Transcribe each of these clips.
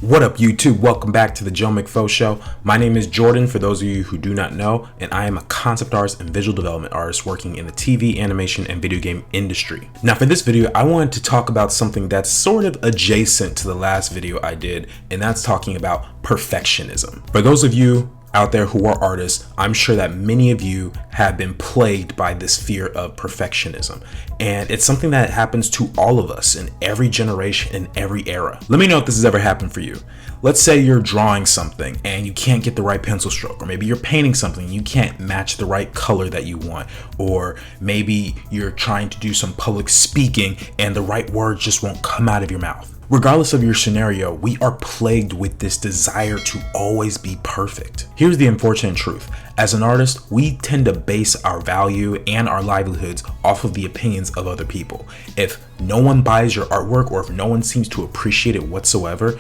What up, YouTube? Welcome back to the Joe McFo Show. My name is Jordan, for those of you who do not know, and I am a concept artist and visual development artist working in the TV, animation, and video game industry. Now, for this video, I wanted to talk about something that's sort of adjacent to the last video I did, and that's talking about perfectionism. For those of you out there who are artists, I'm sure that many of you have been plagued by this fear of perfectionism. And it's something that happens to all of us in every generation, in every era. Let me know if this has ever happened for you. Let's say you're drawing something and you can't get the right pencil stroke, or maybe you're painting something and you can't match the right color that you want, or maybe you're trying to do some public speaking and the right words just won't come out of your mouth. Regardless of your scenario, we are plagued with this desire to always be perfect. Here's the unfortunate truth. As an artist, we tend to base our value and our livelihoods off of the opinions of other people. If no one buys your artwork, or if no one seems to appreciate it whatsoever,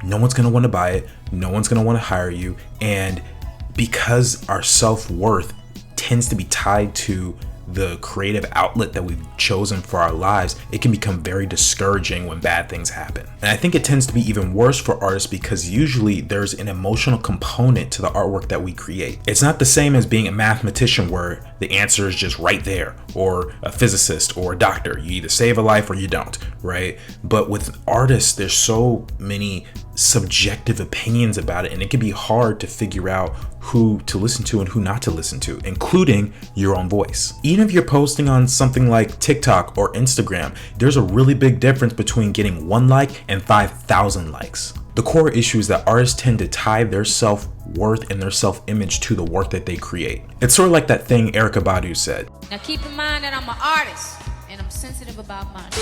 no one's gonna wanna buy it, no one's gonna wanna hire you, and because our self-worth tends to be tied to the creative outlet that we've chosen for our lives, it can become very discouraging when bad things happen. And I think it tends to be even worse for artists because usually there's an emotional component to the artwork that we create. It's not the same as being a mathematician where the answer is just right there, or a physicist or a doctor. You either save a life or you don't, right? But with artists, there's so many subjective opinions about it, and it can be hard to figure out who to listen to and who not to listen to, including your own voice. Even if you're posting on something like TikTok or Instagram, there's a really big difference between getting 1 like and 5,000 likes. The core issue is that artists tend to tie their self-worth and their self-image to the work that they create. It's sort of like that thing Erykah Badu said. Now keep in mind that I'm an artist and I'm sensitive about money.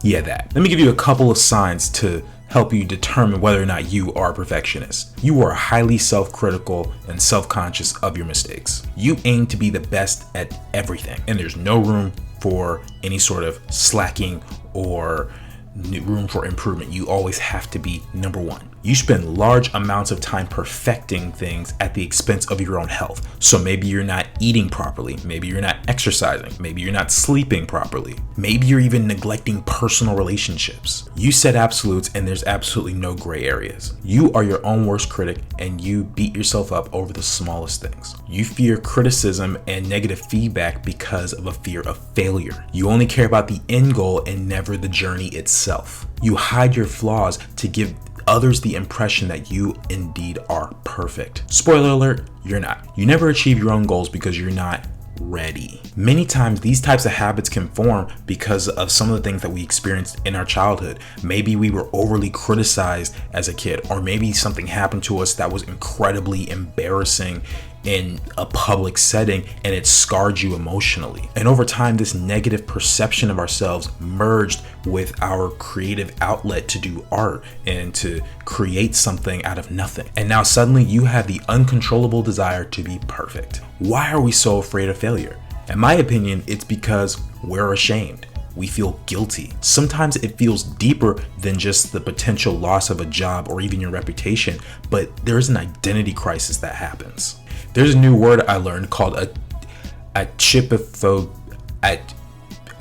Yeah, that. Let me give you a couple of signs to help you determine whether or not you are a perfectionist. You are highly self-critical and self-conscious of your mistakes. You aim to be the best at everything, and there's no room for any sort of slacking or room for improvement. You always have to be number one. You spend large amounts of time perfecting things at the expense of your own health. So maybe you're not eating properly, maybe you're not exercising, maybe you're not sleeping properly, maybe you're even neglecting personal relationships. You set absolutes and there's absolutely no gray areas. You are your own worst critic and you beat yourself up over the smallest things. You fear criticism and negative feedback because of a fear of failure. You only care about the end goal and never the journey itself. You hide your flaws to give others the impression that you indeed are perfect. Spoiler alert, you're not. You never achieve your own goals because you're not ready. Many times these types of habits can form because of some of the things that we experienced in our childhood. Maybe we were overly criticized as a kid, or maybe something happened to us that was incredibly embarrassing in a public setting and it scarred you emotionally. And over time, this negative perception of ourselves merged with our creative outlet to do art and to create something out of nothing. And now suddenly you have the uncontrollable desire to be perfect. Why are we so afraid of failure? In my opinion, it's because we're ashamed. We feel guilty. Sometimes it feels deeper than just the potential loss of a job or even your reputation, but there's an identity crisis that happens. There's a new word I learned called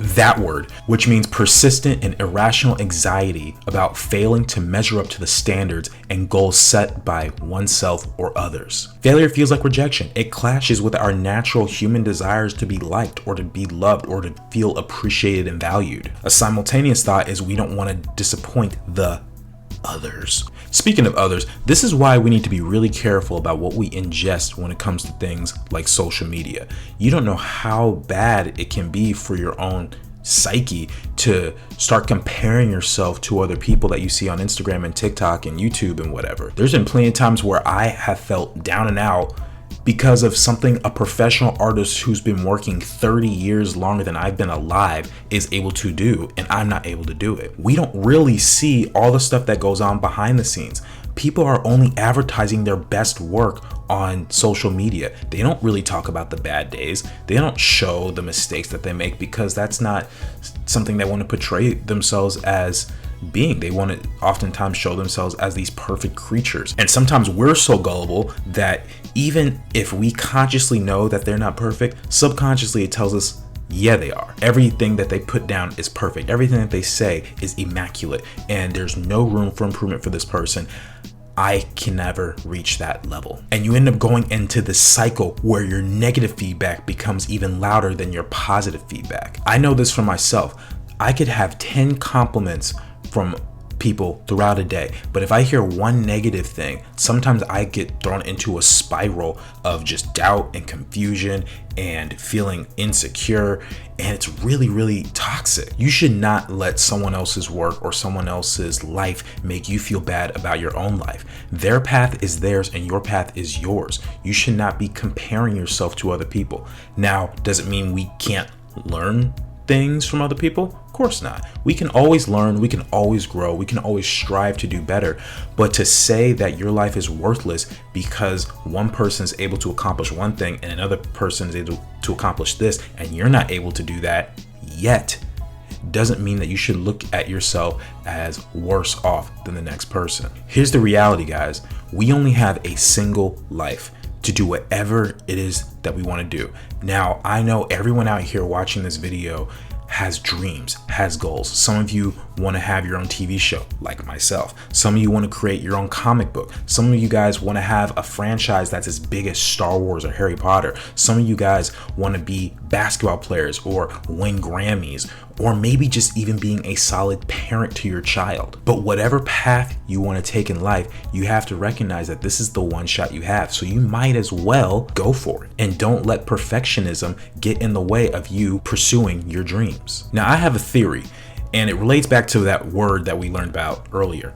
that word, which means persistent and irrational anxiety about failing to measure up to the standards and goals set by oneself or others. Failure feels like rejection. It clashes with our natural human desires to be liked or to be loved or to feel appreciated and valued. A simultaneous thought is we don't want to disappoint the others. Speaking of others, this is why we need to be really careful about what we ingest when it comes to things like social media. You don't know how bad it can be for your own psyche to start comparing yourself to other people that you see on Instagram and TikTok and YouTube and whatever. There's been plenty of times where I have felt down and out because of something a professional artist who's been working 30 years longer than I've been alive is able to do, and I'm not able to do it. We don't really see all the stuff that goes on behind the scenes. People are only advertising their best work on social media. They don't really talk about the bad days. They don't show the mistakes that they make because that's not something they want to portray themselves as being. They want to oftentimes show themselves as these perfect creatures. And sometimes we're so gullible that even if we consciously know that they're not perfect, subconsciously it tells us Yeah, they are. Everything that they put down is perfect. Everything that they say is immaculate, and there's no room for improvement for this person. I can never reach that level. And you end up going into this cycle where your negative feedback becomes even louder than your positive feedback. I know this for myself. I could have 10 compliments from people throughout a day, but if I hear one negative thing, sometimes I get thrown into a spiral of just doubt and confusion and feeling insecure, and it's really toxic. You should not let someone else's work or someone else's life make you feel bad about your own life. Their path is theirs and your path is yours. You should not be comparing yourself to other people. Now, does it mean we can't learn things from other people? Of course not. We can always learn, we can always grow, we can always strive to do better. But to say that your life is worthless because one person is able to accomplish one thing and another person is able to accomplish this and you're not able to do that yet, doesn't mean that you should look at yourself as worse off than the next person. Here's the reality, guys. We only have a single life to do whatever it is that we want to do. Now, I know everyone out here watching this video has dreams, has goals. Some of you want to have your own TV show, like myself. Some of you want to create your own comic book. Some of you guys want to have a franchise that's as big as Star Wars or Harry Potter. Some of you guys want to be basketball players or win Grammys, or maybe just even being a solid parent to your child. But whatever path you want to take in life, you have to recognize that this is the one shot you have. So you might as well go for it. And don't let perfectionism get in the way of you pursuing your dreams. Now, I have a theory, and it relates back to that word that we learned about earlier.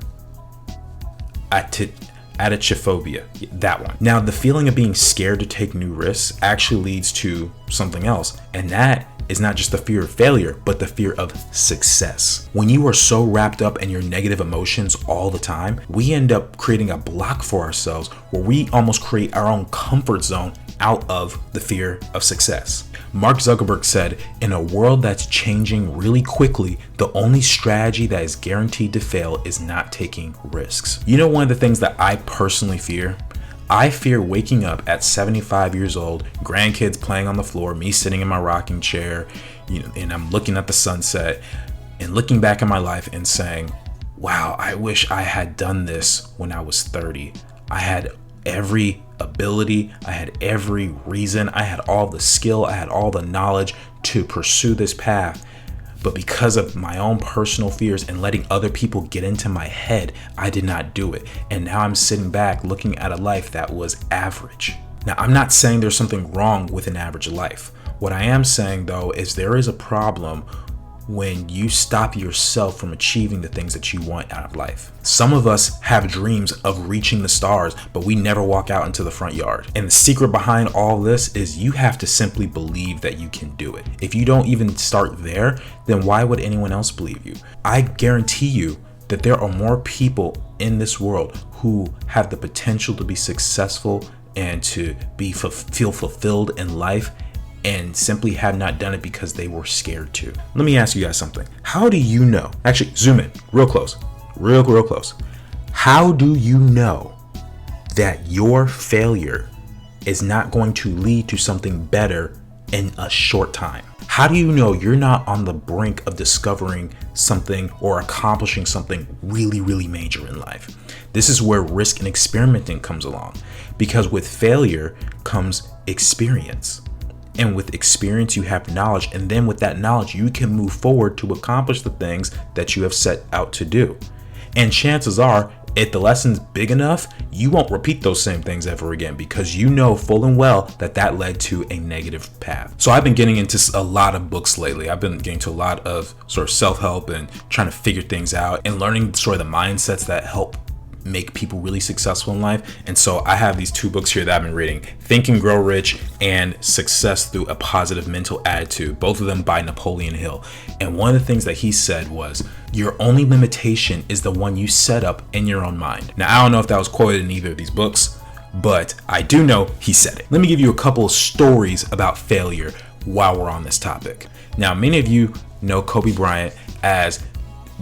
Adichophobia, that one. Now, the feeling of being scared to take new risks actually leads to something else, and that is not just the fear of failure, but the fear of success. When you are so wrapped up in your negative emotions all the time, we end up creating a block for ourselves where we almost create our own comfort zone out of the fear of success. Mark Zuckerberg said, in a world that's changing really quickly, the only strategy that is guaranteed to fail is not taking risks. You know, one of the things that I personally fear? I fear waking up at 75 years old, grandkids playing on the floor, me sitting in my rocking chair, and I'm looking at the sunset and looking back at my life and saying, wow, I wish I had done this when I was 30. I had every ability, I had every reason, I had all the skill, I had all the knowledge to pursue this path. But because of my own personal fears and letting other people get into my head, I did not do it. And now I'm sitting back looking at a life that was average. Now, I'm not saying there's something wrong with an average life. What I am saying, though, is there is a problem when you stop yourself from achieving the things that you want out of life. Some of us have dreams of reaching the stars, but we never walk out into the front yard. And the secret behind all this is you have to simply believe that you can do it. If you don't even start there, then why would anyone else believe you? I guarantee you that there are more people in this world who have the potential to be successful and to feel fulfilled in life, and simply have not done it because they were scared to. Let me ask you guys something. How do you know? Actually, zoom in real close, real close. How do you know that your failure is not going to lead to something better in a short time? How do you know you're not on the brink of discovering something or accomplishing something really major in life? This is where risk and experimenting comes along, because with failure comes experience. And with experience, you have knowledge. And then with that knowledge, you can move forward to accomplish the things that you have set out to do. And chances are, if the lesson's big enough, you won't repeat those same things ever again, because you know full and well that that led to a negative path. So I've been getting into a lot of books lately. I've been getting to a lot of sort of self-help and trying to figure things out and learning sort of the mindsets that help make people really successful in life. And so I have these two books here that I've been reading: Think and Grow Rich and Success Through a Positive Mental Attitude, both of them by Napoleon Hill. And one of the things that he said was, your only limitation is the one you set up in your own mind. Now, I don't know if that was quoted in either of these books, but I do know he said it. Let me give you a couple of stories about failure while we're on this topic. Now, many of you know Kobe Bryant as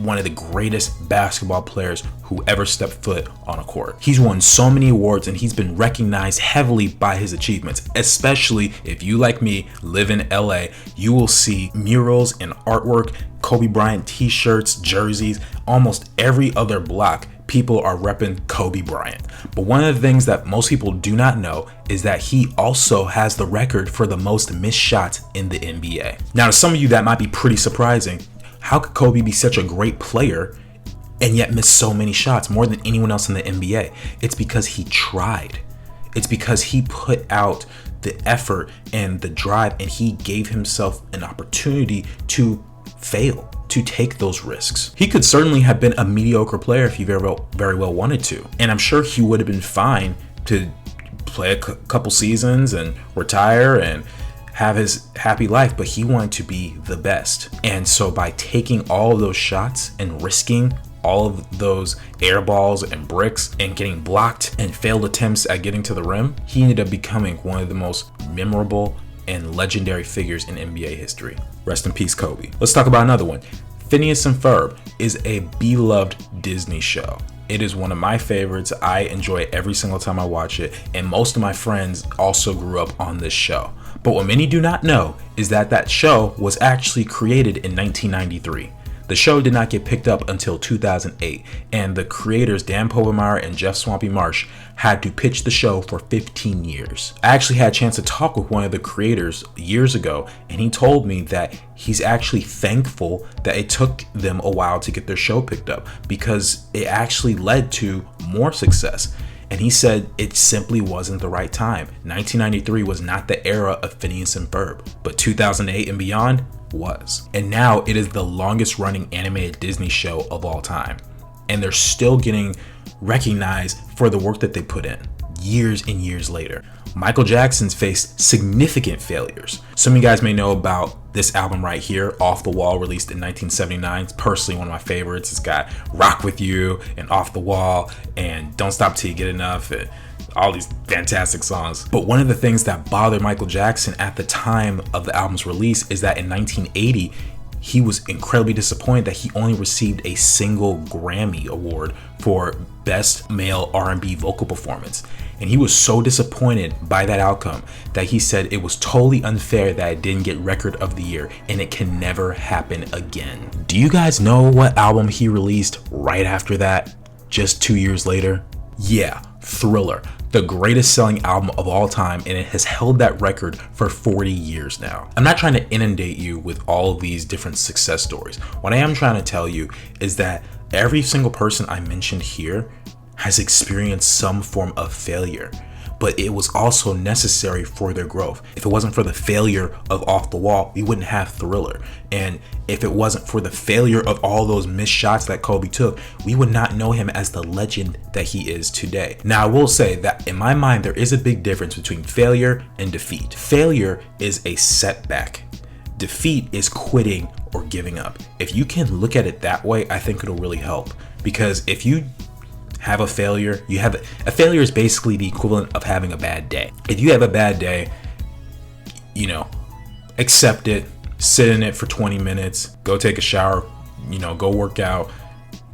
one of the greatest basketball players who ever stepped foot on a court. He's won so many awards and he's been recognized heavily by his achievements, especially if you, like me, live in LA. You will see murals and artwork, Kobe Bryant t-shirts, jerseys, almost every other block. People are repping Kobe Bryant. But one of the things that most people do not know is that he also has the record for the most missed shots in the NBA. Now, to some of you, that might be pretty surprising. How could Kobe be such a great player and yet miss so many shots, more than anyone else in the NBA? It's because he tried. It's because he put out the effort and the drive, and he gave himself an opportunity to fail, to take those risks. He could certainly have been a mediocre player if he very well wanted to. And I'm sure he would have been fine to play a couple seasons and retire and have his happy life, but he wanted to be the best. And so by taking all of those shots and risking all of those air balls and bricks and getting blocked and failed attempts at getting to the rim, he ended up becoming one of the most memorable and legendary figures in NBA history. Rest in peace, Kobe. Let's talk about another one. Phineas and Ferb is a beloved Disney show. It is one of my favorites. I enjoy it every single time I watch it, and most of my friends also grew up on this show. But what many do not know is that that show was actually created in 1993. The show did not get picked up until 2008, and the creators Dan Povenmire and Jeff Swampy Marsh had to pitch the show for 15 years. I actually had a chance to talk with one of the creators years ago, and he told me that he's actually thankful that it took them a while to get their show picked up because it actually led to more success. And he said it simply wasn't the right time. 1993 was not the era of Phineas and Ferb, but 2008 and beyond was. And now it is the longest running animated Disney show of all time. And they're still getting recognized for the work that they put in years and years later. Michael Jackson's faced significant failures. Some of you guys may know about this album right here, Off the Wall, released in 1979. It's personally one of my favorites. It's got Rock With You and Off the Wall and Don't Stop Till You Get Enough and all these fantastic songs. But one of the things that bothered Michael Jackson at the time of the album's release is that in 1980, he was incredibly disappointed that he only received a single Grammy Award for Best Male R&B Vocal Performance. And he was so disappointed by that outcome that he said it was totally unfair that it didn't get Record of the Year and it can never happen again. Do you guys know what album he released right after that, just 2 years later? Yeah, Thriller, the greatest selling album of all time, and it has held that record for 40 years now. I'm not trying to inundate you with all of these different success stories. What I am trying to tell you is that every single person I mentioned here has experienced some form of failure, but it was also necessary for their growth. If it wasn't for the failure of Off the Wall, we wouldn't have Thriller. And if it wasn't for the failure of all those missed shots that Kobe took, we would not know him as the legend that he is today. Now, I will say that in my mind, there is a big difference between failure and defeat. Failure is a setback. Defeat is quitting or giving up. If you can look at it that way, I think it'll really help. Because if you have a failure, a failure is basically the equivalent of having a bad day. If you have a bad day, accept it, sit in it for 20 minutes, go take a shower, go work out,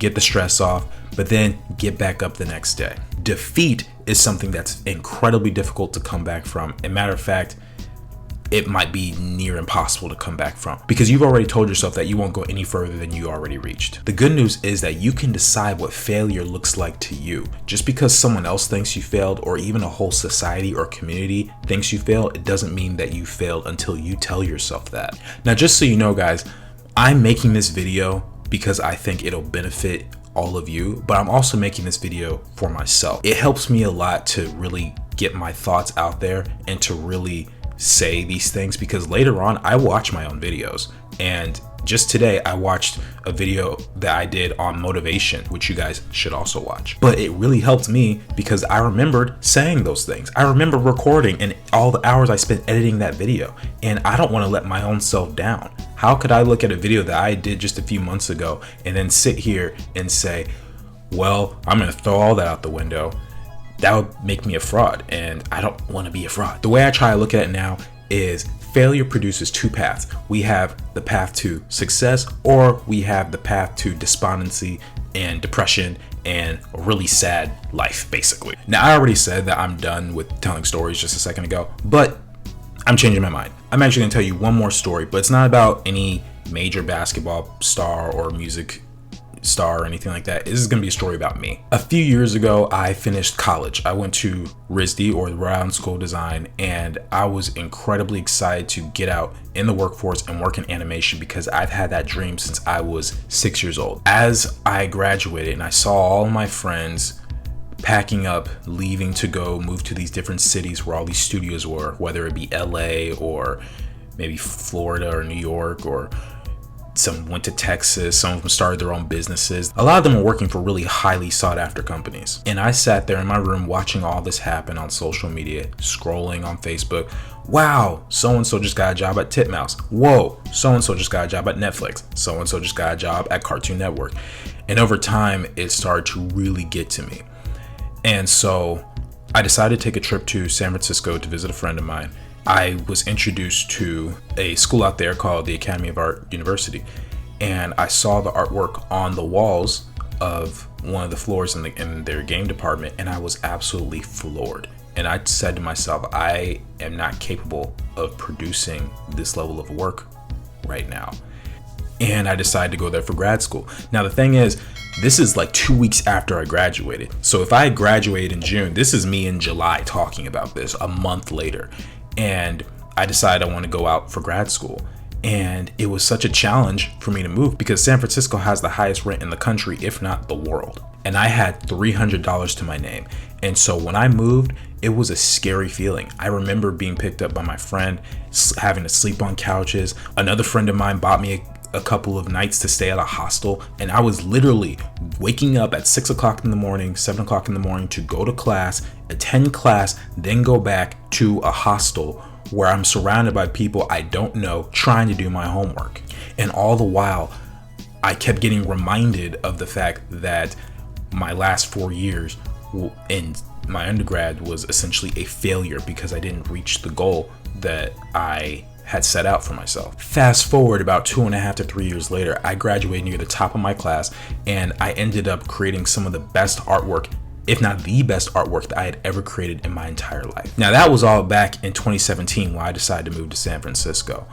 get the stress off, but then get back up the next day. Defeat is something that's incredibly difficult to come back from. As a matter of fact, it might be near impossible to come back from because you've already told yourself that you won't go any further than you already reached. The good news is that you can decide what failure looks like to you. Just because someone else thinks you failed, or even a whole society or community thinks you failed, it doesn't mean that you failed until you tell yourself that. Now, just so you know, guys, I'm making this video because I think it'll benefit all of you, but I'm also making this video for myself. It helps me a lot to really get my thoughts out there and to really say these things, because later on I watch my own videos, and just today I watched a video that I did on motivation, which you guys should also watch. But it really helped me because I remembered saying those things. I remember recording and all the hours I spent editing that video, and I don't want to let my own self down. How could I look at a video that I did just a few months ago and then sit here and say, well, I'm gonna throw all that out the window? That would make me a fraud, and I don't want to be a fraud. The way I try to look at it now is failure produces two paths. We have the path to success, or we have the path to despondency and depression and a really sad life, basically. Now, I already said that I'm done with telling stories just a second ago, but I'm changing my mind. I'm actually gonna tell you one more story, but it's not about any major basketball star or music star or anything like that. This is gonna be a story about me. A few years ago, I finished college. I went to RISD, or the Rhode Island School of Design, and I was incredibly excited to get out in the workforce and work in animation because I've had that dream since I was 6 years old. As I graduated and I saw all my friends packing up, leaving to go move to these different cities where all these studios were, whether it be LA or maybe Florida or New York, or some went to Texas, some of them started their own businesses. A lot of them were working for really highly sought after companies. And I sat there in my room watching all this happen on social media, scrolling on Facebook. Wow, so-and-so just got a job at Titmouse. Whoa, so-and-so just got a job at Netflix. So-and-so just got a job at Cartoon Network. And over time, it started to really get to me. And so I decided to take a trip to San Francisco to visit a friend of mine. I was introduced to a school out there called the Academy of Art University, and I saw the artwork on the walls of one of the floors in their game department, and I was absolutely floored. And I said to myself, I am not capable of producing this level of work right now. And I decided to go there for grad school. Now, the thing is, this is like 2 weeks after I graduated. So if I had graduated in June, this is me in July talking about this a month later. And I decided I want to go out for grad school. And it was such a challenge for me to move because San Francisco has the highest rent in the country, if not the world. And I had $300 to my name. And so when I moved, it was a scary feeling. I remember being picked up by my friend, having to sleep on couches. Another friend of mine bought me a couple of nights to stay at a hostel, and I was literally waking up at 6 o'clock in the morning, 7 o'clock in the morning to go to class, attend class, then go back to a hostel where I'm surrounded by people I don't know trying to do my homework. And all the while, I kept getting reminded of the fact that my last 4 years in my undergrad was essentially a failure because I didn't reach the goal that I had set out for myself. Fast forward about 2.5 to 3 years later, I graduated near the top of my class, and I ended up creating some of the best artwork, if not the best artwork that I had ever created in my entire life. Now, that was all back in 2017 when I decided to move to San Francisco.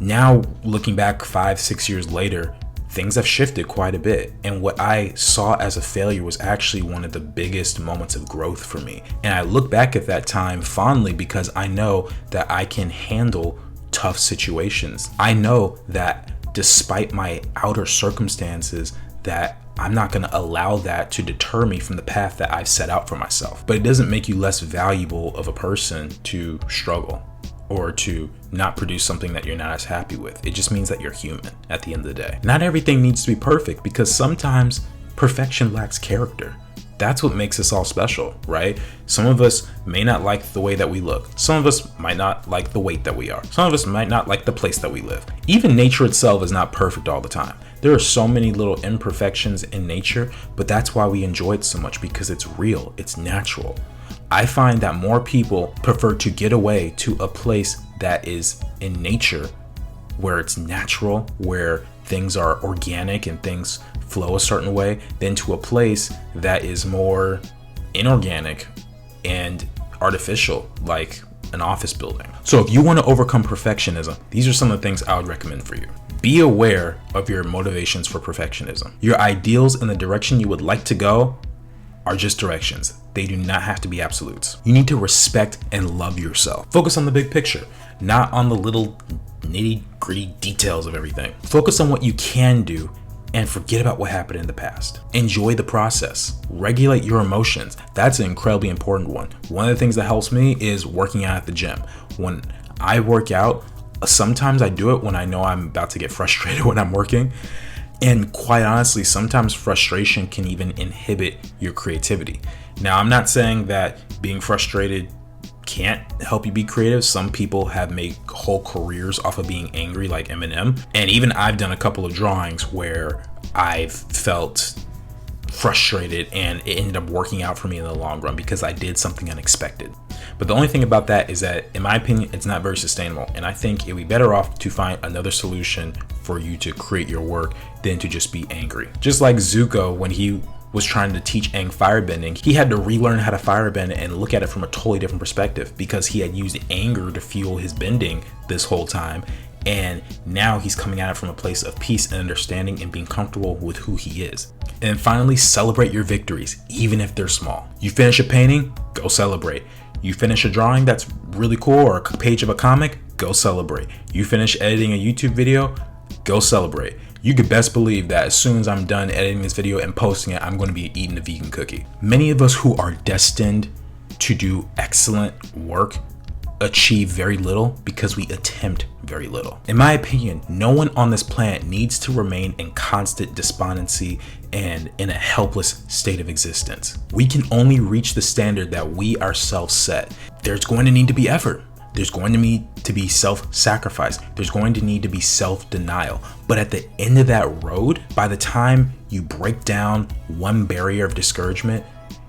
Now, looking back 5-6 years later, things have shifted quite a bit. And what I saw as a failure was actually one of the biggest moments of growth for me. And I look back at that time fondly because I know that I can handle tough situations. I know that despite my outer circumstances, that I'm not going to allow that to deter me from the path that I've set out for myself. But it doesn't make you less valuable of a person to struggle or to not produce something that you're not as happy with. It just means that you're human at the end of the day. Not everything needs to be perfect because sometimes perfection lacks character. That's what makes us all special, right? Some of us may not like the way that we look. Some of us might not like the weight that we are. Some of us might not like the place that we live. Even nature itself is not perfect all the time. There are so many little imperfections in nature, but that's why we enjoy it so much, because it's real, it's natural. I find that more people prefer to get away to a place that is in nature, where it's natural, where things are organic and things flow a certain way, than to a place that is more inorganic and artificial, like an office building. So if you want to overcome perfectionism, these are some of the things I would recommend for you. Be aware of your motivations for perfectionism. Your ideals and the direction you would like to go are just directions. They do not have to be absolutes. You need to respect and love yourself. Focus on the big picture, not on the little nitty-gritty details of everything. Focus on what you can do and forget about what happened in the past. Enjoy the process. Regulate your emotions. That's an incredibly important one. One of the things that helps me is working out at the gym. When I work out, sometimes I do it when I know I'm about to get frustrated when I'm working. And quite honestly, sometimes frustration can even inhibit your creativity. Now, I'm not saying that being frustrated can't help you be creative. Some people have made whole careers off of being angry, like Eminem. And even I've done a couple of drawings where I've felt frustrated, and it ended up working out for me in the long run because I did something unexpected. But the only thing about that is that, in my opinion, it's not very sustainable. And I think it'd be better off to find another solution for you to create your work than to just be angry. Just like Zuko, when he was trying to teach Aang firebending, he had to relearn how to firebend and look at it from a totally different perspective because he had used anger to fuel his bending this whole time. And now he's coming at it from a place of peace and understanding and being comfortable with who he is. And finally, celebrate your victories, even if they're small. You finish a painting, go celebrate. You finish a drawing that's really cool, or a page of a comic, go celebrate. You finish editing a YouTube video, go celebrate. You could best believe that as soon as I'm done editing this video and posting it, I'm going to be eating a vegan cookie. Many of us who are destined to do excellent work achieve very little because we attempt very little. In my opinion, no one on this planet needs to remain in constant despondency and in a helpless state of existence. We can only reach the standard that we ourselves set. There's going to need to be effort. There's going to need to be self-sacrifice. There's going to need to be self-denial. But at the end of that road, by the time you break down one barrier of discouragement,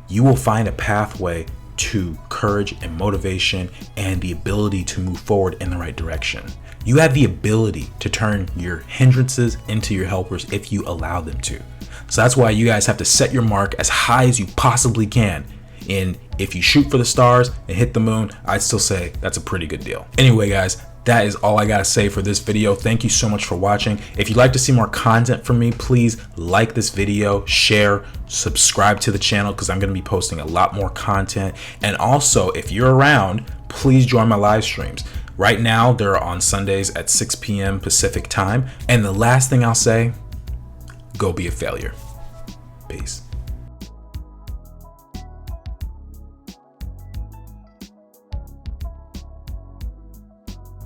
you will find a pathway to courage and motivation and the ability to move forward in the right direction. You have the ability to turn your hindrances into your helpers if you allow them to. So that's why you guys have to set your mark as high as you possibly can. And if you shoot for the stars and hit the moon, I'd still say that's a pretty good deal. Anyway, guys, that is all I gotta say for this video. Thank you so much for watching. If you'd like to see more content from me, please like this video, share, subscribe to the channel because I'm gonna be posting a lot more content. And also, if you're around, please join my live streams. Right now, they're on Sundays at 6 p.m. Pacific time. And the last thing I'll say, go be a failure. Peace.